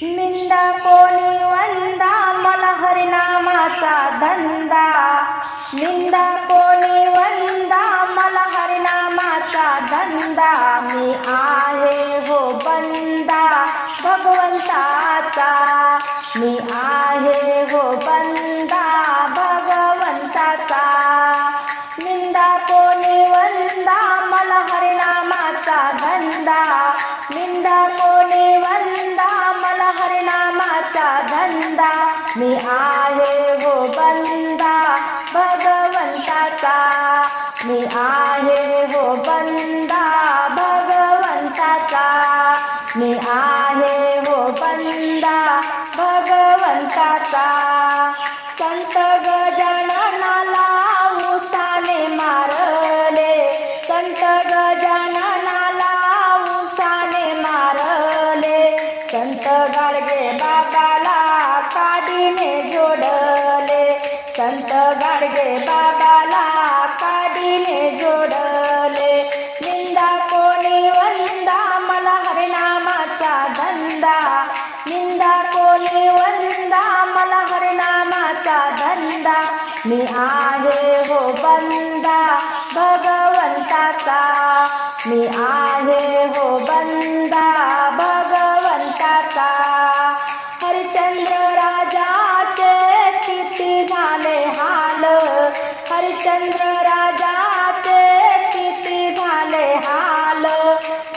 निंदा कोणी वंदा मला हरिनामाचा धंदा, निंदा कोणी वंदा मला हरिनामाचा धंदा, मी आहे हो बंदा भगवंताचा, मी आहे हो बंदा भगवंताचा, निंदा कोणी वंदा मला हरिनामाचा धंदा, निंदा कोणी वंदा मला हरिनामाचा धंदा, मी आहे हो बंदा भगवंताचा, मी आहे हो बंदा भगवंताचा, मी आहे हो बंदा भगवंताचा. संत गजाननाला उसाने मारले, संत गजाननाला उसाने मारले, संत गाडगे बाबाला काडीने जोडले, संत गाडगे बाबाला काडीने जोडले. निंदा कोणी वंदा मला हरिनामाचा धंदा, निंदा कोणी वंदा मला हरिनामाचा धंदा, मी आहे हो बंदा भगवंताचा, मी आहे हो बंदा भगवंताचा. हरिश्चंद्र राजाचे किती झाले हाल, हरिश्चंद्र राजाचे किती झाले हाल,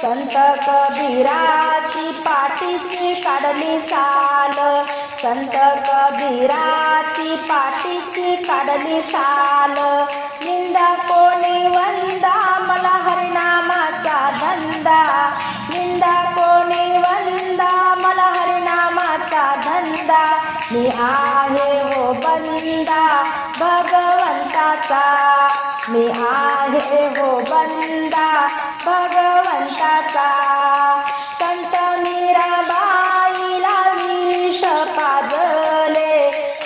संत कबीराची पाठीची काढली साल, संत कबीराची पाठीची काढली साल. निंदा कोणी वंदा मला हरिनामाचा धंदा, निंदा कोणी वंदा मला हरिनामाचा धंदा, मी आहे हो बंदा भगवंताचा, मी आहे हो बंदा भगवंताचा. संत मीराबाईला विष पाजले,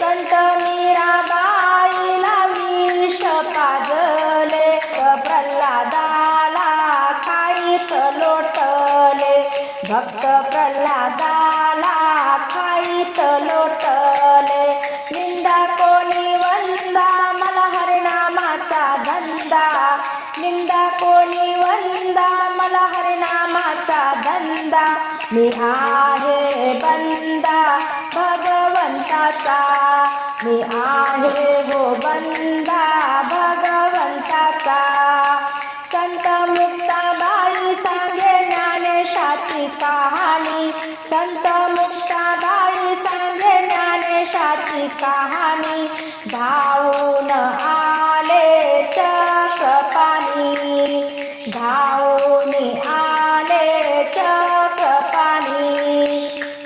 संत मीराबाईला विष पाजले, प्रल्हादाला खाईत लोटले, भक्त प्रल्हादाला खाईत लोटले. निंदा कोणी वंदा मला हरिनामाचा धंदा, निंदा कोणी वंदा मला हरिनामाचा धंदा, मी आहे बंदा भगवंताचा, मी आहे हो बंदा भगवंताचा. संत मुक्ताबाई सांगे ज्ञानेशाची कहाणी, संत मुक्ताबाई सांगे ज्ञानेशाची कहाणी, धावून आले चक्रपाणी, धावून आले चक्रपाणी.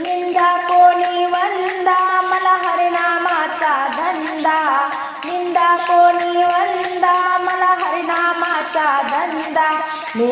निंदा कोणी वंदा मला हरिनामाचा धंदा, निंदा कोणी वंदा मला हरिनामाचा धंदा, मी